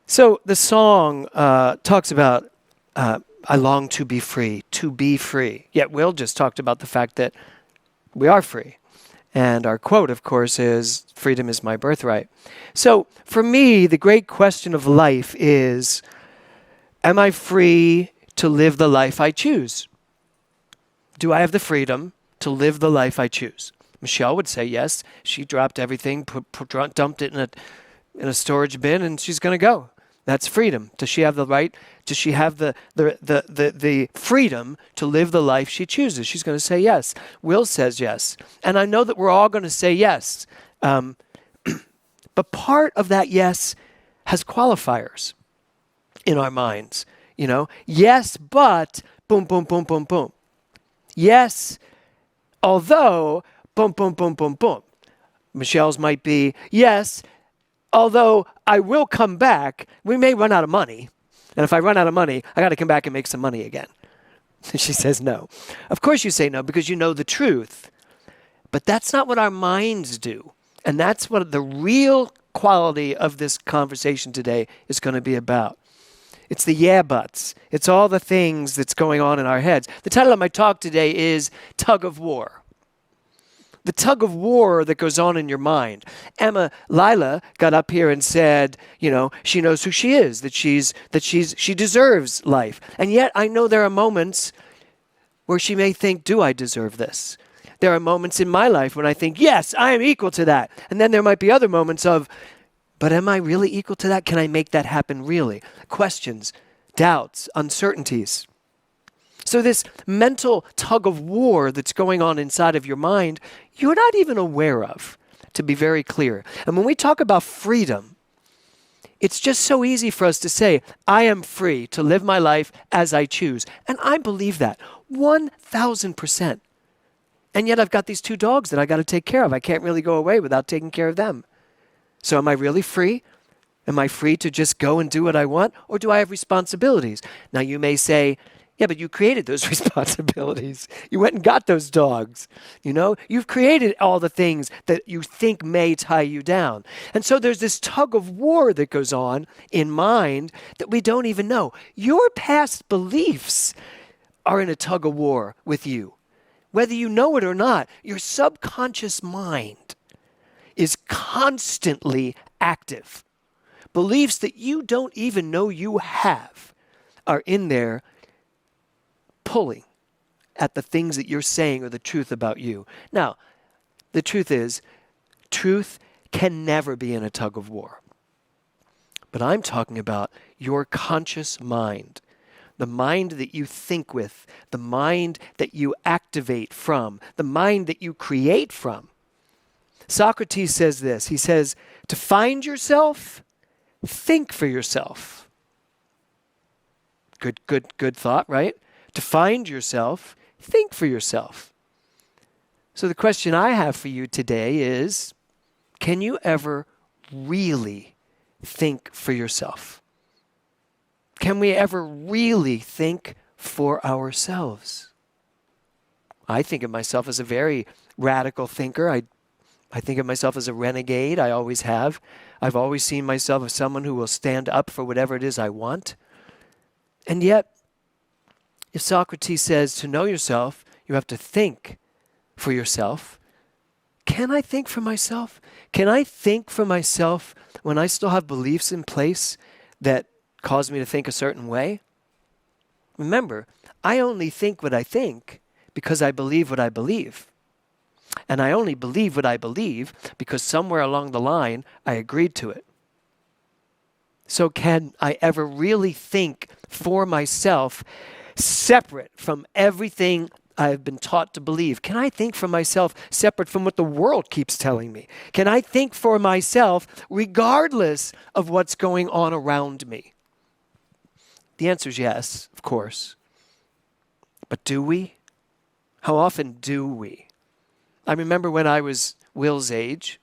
So the song talks about, I long to be free, to be free. Yet Will just talked about the fact that we are free. And our quote, of course, is, freedom is my birthright. So for me, the great question of life is, am I free to live the life I choose? Do I have the freedom to live the life I choose? Michelle would say yes. She dropped everything, dumped it in a storage bin, and she's going to go. That's freedom. Does she have the right? Does she have the freedom to live the life she chooses? She's going to say yes. Will says yes. And I know that we're all going to say yes. But part of that yes has qualifiers in our minds. You know, yes, but boom, boom, boom, boom, boom. Yes, although boom, boom, boom, boom, boom. Michelle's might be yes, although I will come back. We may run out of money. And if I run out of money, I got to come back and make some money again. She says no. Of course you say no because you know the truth. But that's not what our minds do. And that's what the real quality of this conversation today is going to be about. It's the yeah buts. It's all the things that's going on in our heads. The title of my talk today is Tug of War. The tug of war that goes on in your mind. Lila got up here and said, you know, she knows who she is, she deserves life. And yet I know there are moments where she may think, do I deserve this? There are moments in my life when I think, yes, I am equal to that. And then there might be other moments of, but am I really equal to that? Can I make that happen really? Questions, doubts, uncertainties. So this mental tug of war that's going on inside of your mind, you're not even aware of, to be very clear. And when we talk about freedom, it's just so easy for us to say, I am free to live my life as I choose. And I believe that 1,000%. And yet I've got these two dogs that I got to take care of. I can't really go away without taking care of them. So am I really free? Am I free to just go and do what I want? Or do I have responsibilities? Now you may say, yeah, but you created those responsibilities. You went and got those dogs. You know, you've created all the things that you think may tie you down. And so there's this tug of war that goes on in mind that we don't even know. Your past beliefs are in a tug of war with you. Whether you know it or not, your subconscious mind is constantly active. Beliefs that you don't even know you have are in there pulling at the things that you're saying or the truth about you. Now, the truth is, truth can never be in a tug of war. But I'm talking about your conscious mind, the mind that you think with, the mind that you activate from, the mind that you create from. Socrates says this. He says, to find yourself, think for yourself. Good thought, right? To find yourself, think for yourself. So the question I have for you today is, can you ever really think for yourself? Can we ever really think for ourselves? I think of myself as a very radical thinker. I think of myself as a renegade. I always have. I've always seen myself as someone who will stand up for whatever it is I want. And yet, if Socrates says to know yourself, you have to think for yourself. Can I think for myself? Can I think for myself when I still have beliefs in place that cause me to think a certain way? Remember, I only think what I think because I believe what I believe. And I only believe what I believe because somewhere along the line I agreed to it. So can I ever really think for myself separate from everything I've been taught to believe? Can I think for myself separate from what the world keeps telling me? Can I think for myself regardless of what's going on around me? The answer is yes, of course. But do we? How often do we? I remember when I was Will's age,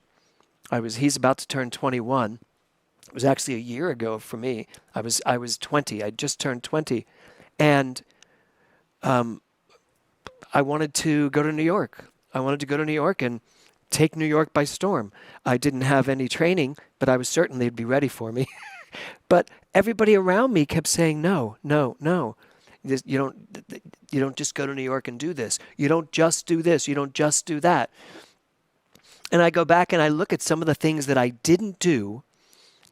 he's about to turn 21. It was actually a year ago for me. I was 20. I just turned 20. And I wanted to go to New York. I wanted to go to New York and take New York by storm. I didn't have any training, but I was certain they'd be ready for me. But everybody around me kept saying, no, no, no. You don't just go to New York and do this. You don't just do this. You don't just do that. And I go back and I look at some of the things that I didn't do,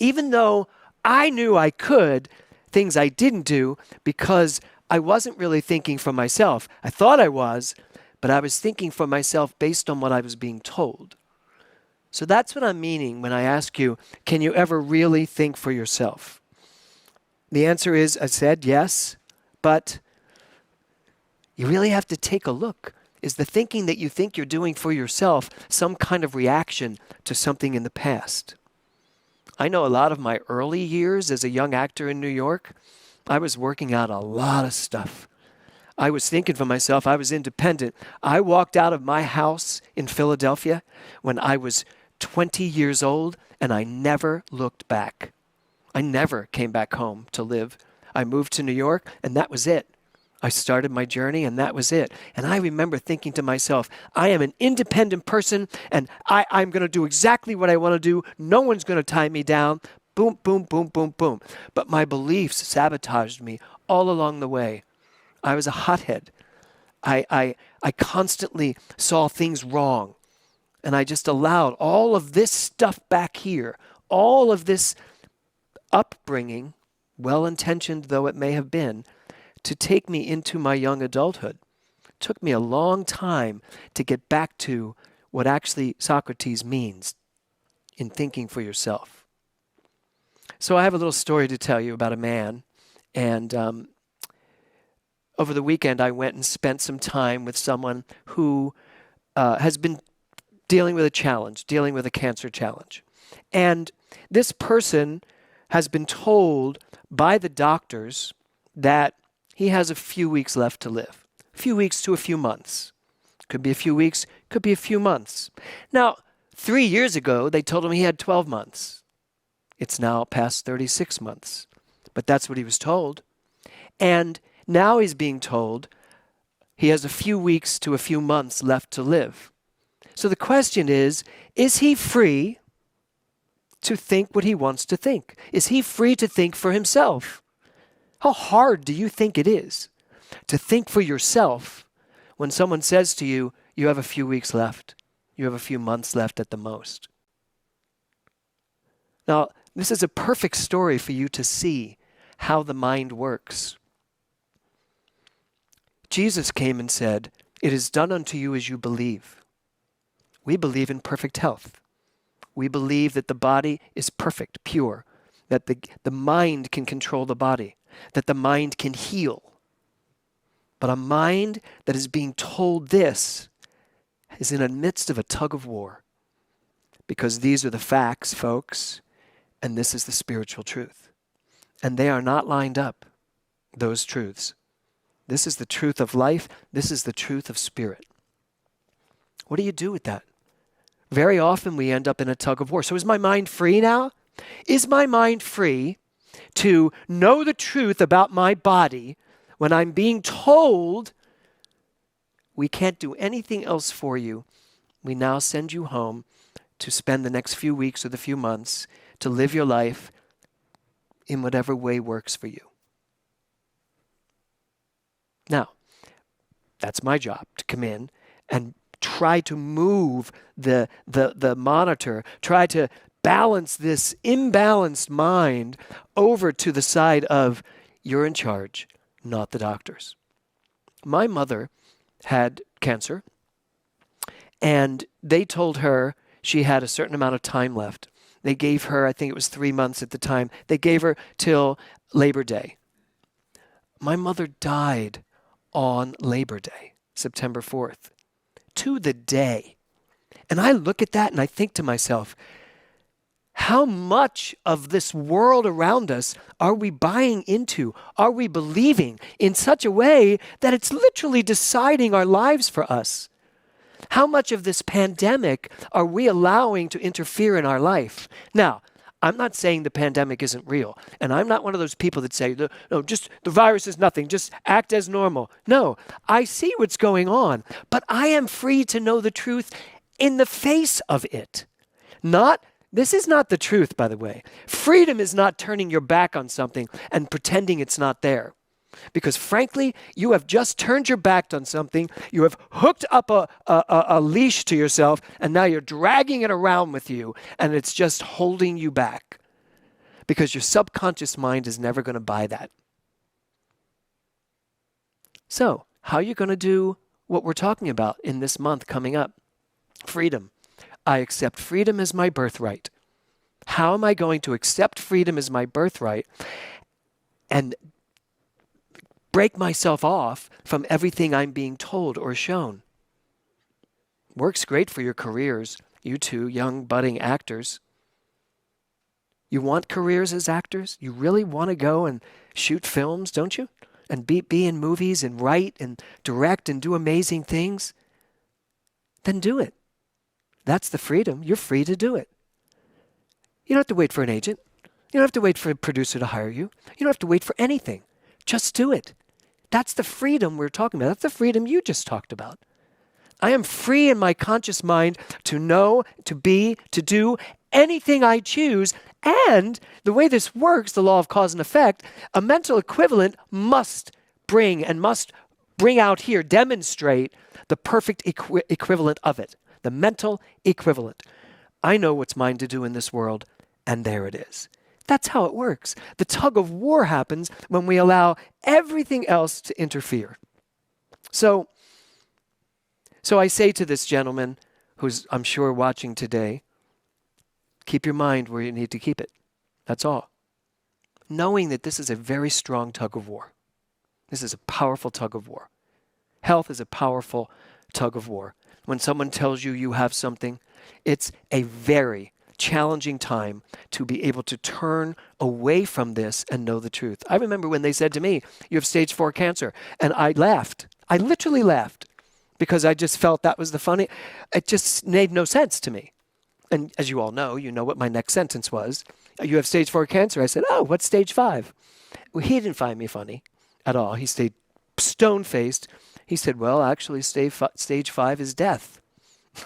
even though I knew I could, things I didn't do because I wasn't really thinking for myself. I thought I was, but I was thinking for myself based on what I was being told. So that's what I'm meaning when I ask you, can you ever really think for yourself? The answer is, I said, yes, but you really have to take a look. Is the thinking that you think you're doing for yourself some kind of reaction to something in the past? I know a lot of my early years as a young actor in New York, I was working out a lot of stuff. I was thinking for myself, I was independent. I walked out of my house in Philadelphia when I was 20 years old, and I never looked back. I never came back home to live. I moved to New York, and that was it. I started my journey, and that was it. And I remember thinking to myself, I am an independent person, and I'm going to do exactly what I want to do. No one's going to tie me down. Boom, boom, boom, boom, boom. But my beliefs sabotaged me all along the way. I was a hothead. I constantly saw things wrong. And I just allowed all of this stuff back here, all of this upbringing, well-intentioned though it may have been, to take me into my young adulthood. It took me a long time to get back to what actually Socrates means in thinking for yourself. So I have a little story to tell you about a man, and over the weekend I went and spent some time with someone who has been dealing with a challenge, dealing with a cancer challenge. And this person has been told by the doctors that he has a few weeks left to live. A few weeks to a few months. Could be a few weeks, could be a few months. Now, 3 years ago, they told him he had 12 months. It's now past 36 months. But that's what he was told. And now he's being told he has a few weeks to a few months left to live. So the question is he free to think what he wants to think? Is he free to think for himself? How hard do you think it is to think for yourself when someone says to you, you have a few weeks left, you have a few months left at the most? Now, this is a perfect story for you to see how the mind works. Jesus came and said, "It is done unto you as you believe." We believe in perfect health. We believe that the body is perfect, pure, that the mind can control the body, that the mind can heal. But a mind that is being told this is in the midst of a tug of war, because these are the facts, folks, and this is the spiritual truth. And they are not lined up, those truths. This is the truth of life. This is the truth of spirit. What do you do with that? Very often we end up in a tug of war. So is my mind free now? Is my mind free to know the truth about my body when I'm being told we can't do anything else for you? We now send you home to spend the next few weeks or the few months to live your life in whatever way works for you. Now, that's my job, to come in and try to move the monitor, try to balance this imbalanced mind over to the side of you're in charge, not the doctors. My mother had cancer, and they told her she had a certain amount of time left. They gave her, I think it was 3 months at the time, they gave her till Labor Day. My mother died on Labor Day, September 4th. To the day. And I look at that and I think to myself, how much of this world around us are we buying into? Are we believing in such a way that it's literally deciding our lives for us? How much of this pandemic are we allowing to interfere in our life? Now, I'm not saying the pandemic isn't real. And I'm not one of those people that say, no, just the virus is nothing. Just act as normal. No, I see what's going on. But I am free to know the truth in the face of it. Not This is not the truth, by the way. Freedom is not turning your back on something and pretending it's not there. Because frankly, you have just turned your back on something, you have hooked up a leash to yourself, and now you're dragging it around with you, and it's just holding you back. Because your subconscious mind is never going to buy that. So, how are you going to do what we're talking about in this month coming up? Freedom. I accept freedom as my birthright. How am I going to accept freedom as my birthright and break myself off from everything I'm being told or shown? Works great for your careers, you two young budding actors. You want careers as actors? You really want to go and shoot films, don't you? And be in movies and write and direct and do amazing things? Then do it. That's the freedom. You're free to do it. You don't have to wait for an agent. You don't have to wait for a producer to hire you. You don't have to wait for anything. Just do it. That's the freedom we're talking about. That's the freedom you just talked about. I am free in my conscious mind to know, to be, to do anything I choose. And the way this works, the law of cause and effect, a mental equivalent must bring out here, demonstrate the perfect equivalent of it. The mental equivalent. I know what's mine to do in this world, and there it is. That's how it works. The tug of war happens when we allow everything else to interfere. So I say to this gentleman, who's I'm sure watching today, keep your mind where you need to keep it. That's all. Knowing that this is a very strong tug of war. This is a powerful tug of war. Health is a powerful tug of war. When someone tells you you have something, it's a very challenging time to be able to turn away from this and know the truth. I remember when they said to me, you have stage 4 cancer, and I laughed. I literally laughed because I just felt that was the funny. It just made no sense to me. And as you all know, you know what my next sentence was. You have stage 4 cancer. I said, oh, what's stage 5? Well, he didn't find me funny at all. He stayed stone-faced. He said, well, actually, stage 5 is death.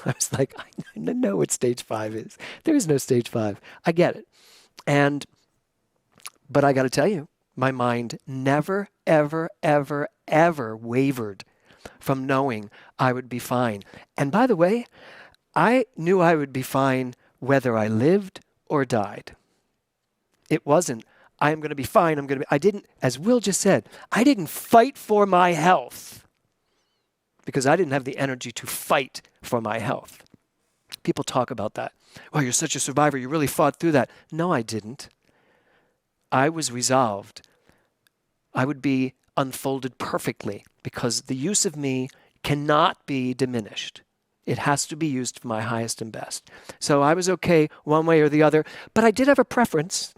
I was like, I know what stage 5 is. There is no stage 5. I get it. But I got to tell you, my mind never, ever, ever, ever wavered from knowing I would be fine. And by the way, I knew I would be fine whether I lived or died. It wasn't, I am going to be fine, I didn't, as Will just said, I didn't fight for my health because I didn't have the energy to fight for my health. People talk about that. Well, you're such a survivor, you really fought through that. No, I didn't. I was resolved. I would be unfolded perfectly because the use of me cannot be diminished. It has to be used for my highest and best. So I was okay one way or the other, but I did have a preference.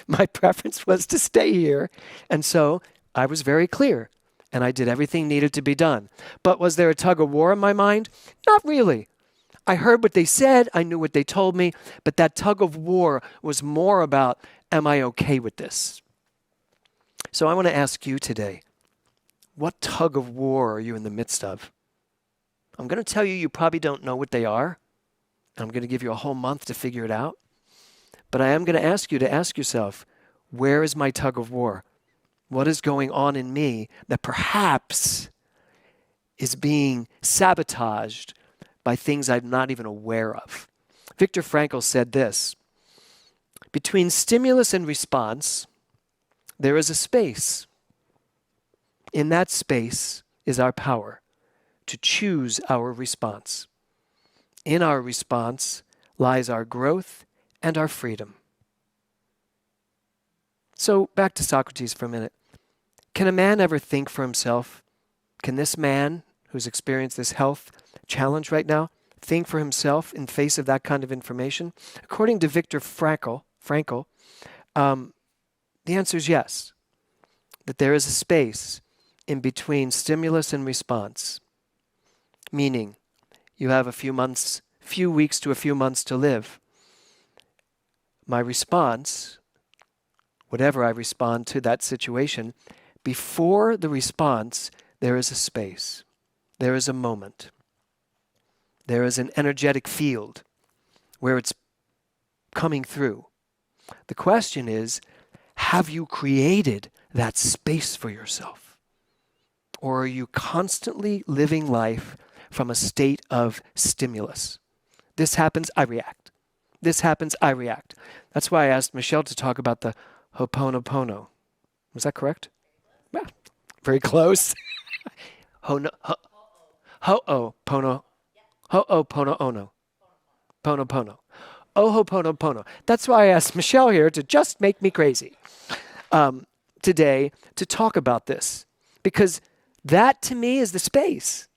My preference was to stay here. And so I was very clear, and I did everything needed to be done. But was there a tug of war in my mind? Not really. I heard what they said, I knew what they told me, but that tug of war was more about, am I okay with this? So I want to ask you today, what tug of war are you in the midst of? I'm going to tell you, you probably don't know what they are. I'm going to give you a whole month to figure it out. But I am going to ask you to ask yourself, where is my tug of war? What is going on in me that perhaps is being sabotaged by things I'm not even aware of? Viktor Frankl said this, between stimulus and response, there is a space. In that space is our power to choose our response. In our response lies our growth and our freedom. So back to Socrates for a minute. Can a man ever think for himself? Can this man who's experienced this health challenge right now think for himself in face of that kind of information? According to Viktor Frankl, the answer is yes, that there is a space in between stimulus and response, meaning you have a few weeks to a few months to live. My response, whatever I respond to that situation, before the response, there is a space. There is a moment. There is an energetic field where it's coming through. The question is, have you created that space for yourself? Or are you constantly living life from a state of stimulus? This happens, I react. This happens, I react. That's why I asked Michelle to talk about the Ho'oponopono. Was that correct? Yeah, very close. Ho'opono. Ho'oponopono. Pono. Ohoponopono. That's why I asked Michelle here to just make me crazy today to talk about this. Because that to me is the space.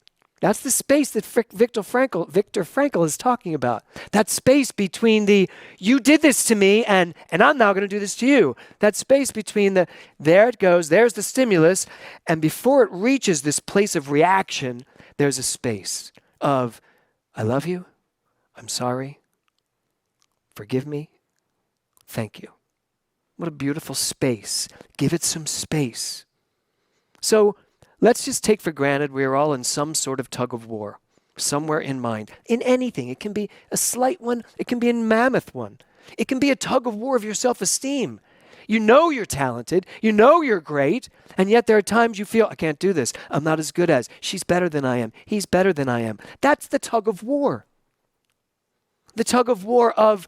That's the space that Viktor Frankl is talking about. That space between the, you did this to me and I'm now going to do this to you. That space between the, there it goes, there's the stimulus, and before it reaches this place of reaction, there's a space of, I love you, I'm sorry, forgive me, thank you. What a beautiful space. Give it some space. So let's just take for granted we are all in some sort of tug of war, somewhere in mind, in anything. It can be a slight one. It can be a mammoth one. It can be a tug of war of your self-esteem. You know you're talented. You know you're great. And yet there are times you feel, I can't do this. I'm not as good as. She's better than I am. He's better than I am. That's the tug of war. The tug of war of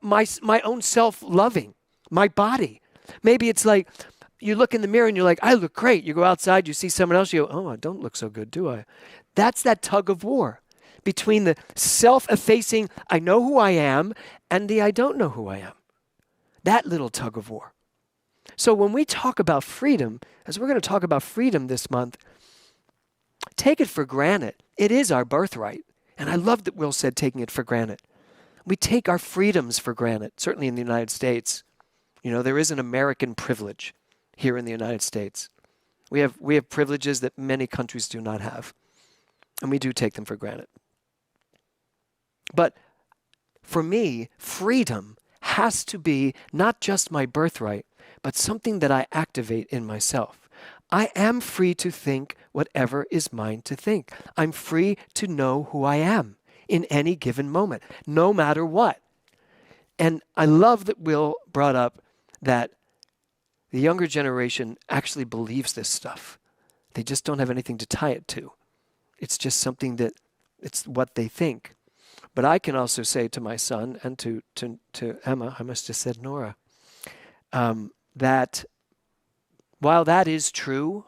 my own self-loving, my body. Maybe it's like you look in the mirror and you're like, I look great. You go outside, you see someone else, you go, oh, I don't look so good, do I? That's that tug of war between the self-effacing, I know who I am, and the I don't know who I am. That little tug of war. So when we talk about freedom, as we're going to talk about freedom this month, take it for granted. It is our birthright. And I love that Will said taking it for granted. We take our freedoms for granted, certainly in the United States. You know, there is an American privilege here in the United States. We have privileges that many countries do not have. And we do take them for granted. But for me, freedom has to be not just my birthright, but something that I activate in myself. I am free to think whatever is mine to think. I'm free to know who I am in any given moment, no matter what. And I love that Will brought up that the younger generation actually believes this stuff. They just don't have anything to tie it to. It's just something that, it's what they think. But I can also say to my son and to Emma, I must have said Nora, that while that is true,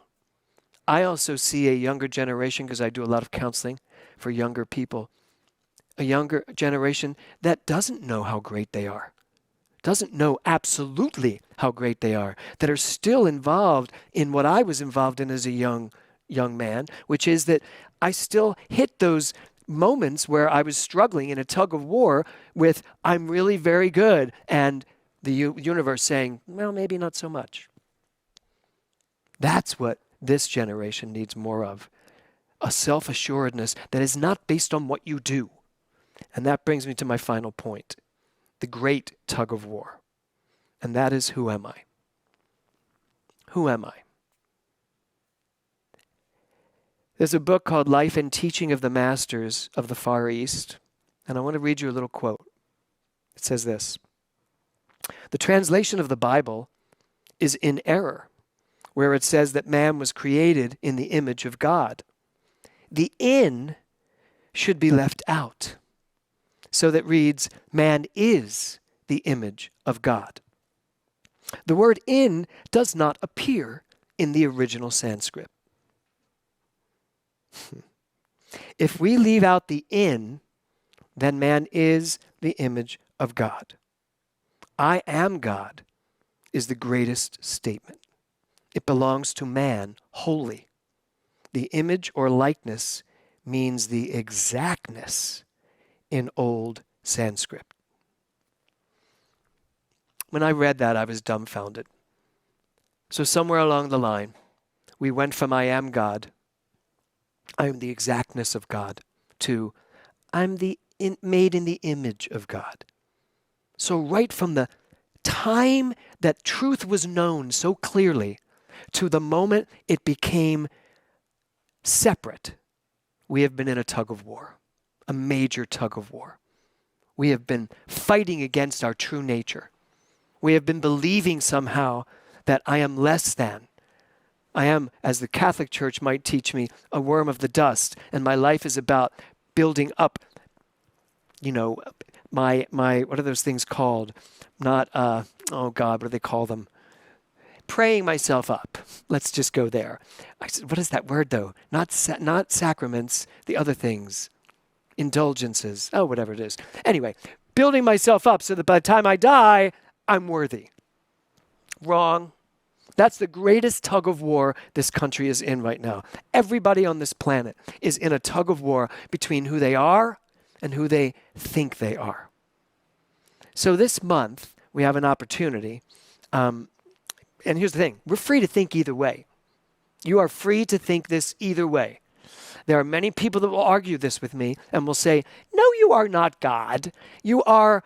I also see a younger generation, because I do a lot of counseling for younger people, a younger generation that doesn't know how great they are, doesn't know absolutely how great they are, that are still involved in what I was involved in as a young man, which is that I still hit those moments where I was struggling in a tug of war with, I'm really very good, and the universe saying, well, maybe not so much. That's what this generation needs more of, a self-assuredness that is not based on what you do. And that brings me to my final point, the great tug of war. And that is, who am I? Who am I? There's a book called Life and Teaching of the Masters of the Far East, and I want to read you a little quote. It says this: the translation of the Bible is in error, where it says that man was created in the image of God. The in should be left out, so that reads, man is the image of God. The word in does not appear in the original Sanskrit. If we leave out the in, then man is the image of God. I am God is the greatest statement. It belongs to man wholly. The image or likeness means the exactness in Old Sanskrit. When I read that, I was dumbfounded. So somewhere along the line, we went from I am God, I am the exactness of God, to I'm made in the image of God. So right from the time that truth was known so clearly to the moment it became separate, we have been in a tug of war, a major tug of war. we have been fighting against our true nature. We have been believing somehow that I am less than. I am, as the Catholic Church might teach me, a worm of the dust, and my life is about building up, my what are those things called? Not, oh God, what do they call them? Praying myself up. Let's just go there. I said, what is that word though? Not sacraments, the other things. Indulgences. Oh, whatever it is. Anyway, building myself up so that by the time I die, I'm worthy. Wrong. That's the greatest tug of war this country is in right now. Everybody on this planet is in a tug of war between who they are and who they think they are. So this month, we have an opportunity. And here's the thing. We're free to think either way. You are free to think this either way. There are many people that will argue this with me and will say, no, you are not God. You are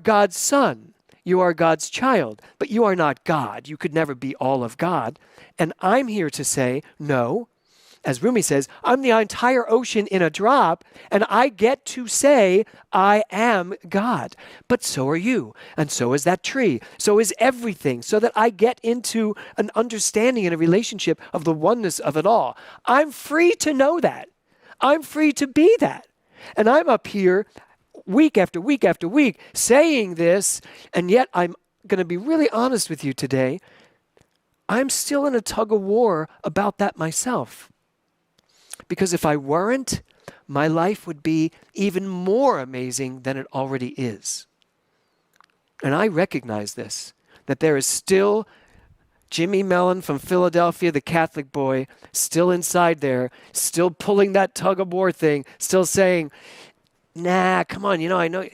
God's son. You are God's child, but you are not God. You could never be all of God. And I'm here to say, no. As Rumi says, I'm the entire ocean in a drop, and I get to say, I am God. But so are you, and so is that tree. So is everything, so that I get into an understanding and a relationship of the oneness of it all. I'm free to know that. I'm free to be that. And I'm up here week after week after week saying this, and yet I'm going to be really honest with you today. I'm still in a tug of war about that myself. Because if I weren't, my life would be even more amazing than it already is. And I recognize this, that there is still Jimmy Mellon from Philadelphia, the Catholic boy, still inside there, still pulling that tug of war thing, still saying, nah, come on, I know,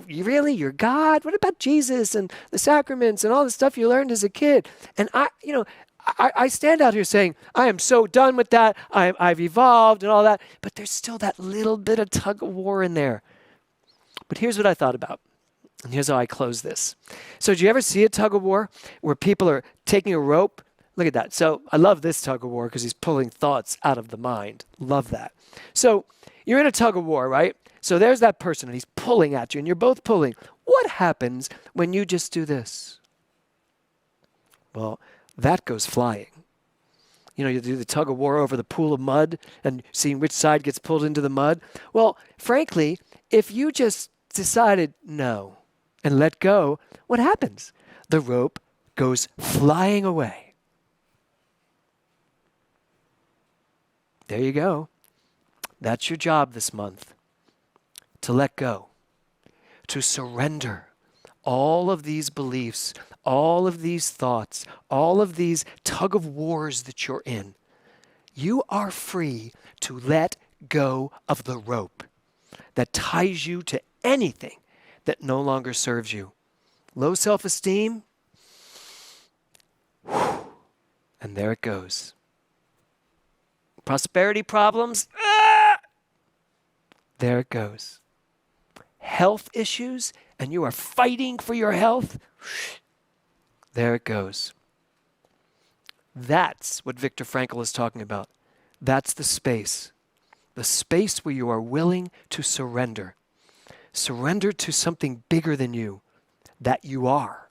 you're God? What about Jesus and the sacraments and all the stuff you learned as a kid? And I stand out here saying, I am so done with that. I've evolved and all that. But there's still that little bit of tug of war in there. But here's what I thought about. And here's how I close this. So did you ever see a tug of war where people are taking a rope? Look at that. So I love this tug of war because he's pulling thoughts out of the mind. Love that. So you're in a tug of war, right? So there's that person and he's pulling at you and you're both pulling. What happens when you just do this? Well, that goes flying. You do the tug of war over the pool of mud and seeing which side gets pulled into the mud. Well, frankly, if you just decided no and let go, what happens? The rope goes flying away. There you go. That's your job this month. To let go. To surrender. All of these beliefs, all of these thoughts, all of these tug of wars that you're in, you are free to let go of the rope that ties you to anything that no longer serves you. Low self-esteem, and there it goes. Prosperity problems, there it goes. Health issues, and you are fighting for your health, there it goes. That's what Viktor Frankl is talking about. That's the space where you are willing to surrender. Surrender to something bigger than you, that you are.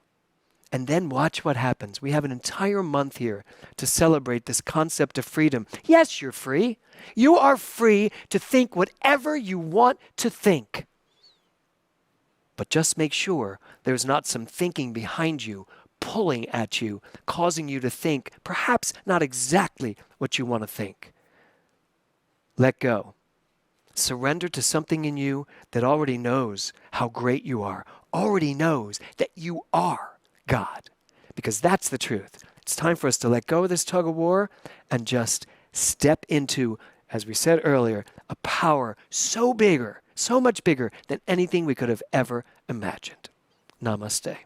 And then watch what happens. We have an entire month here to celebrate this concept of freedom. Yes, you're free. You are free to think whatever you want to think. But just make sure there's not some thinking behind you, pulling at you, causing you to think perhaps not exactly what you want to think. Let go. Surrender to something in you that already knows how great you are, already knows that you are God, because that's the truth. It's time for us to let go of this tug of war and just step into, as we said earlier, a power so much bigger than anything we could have ever imagined. Namaste.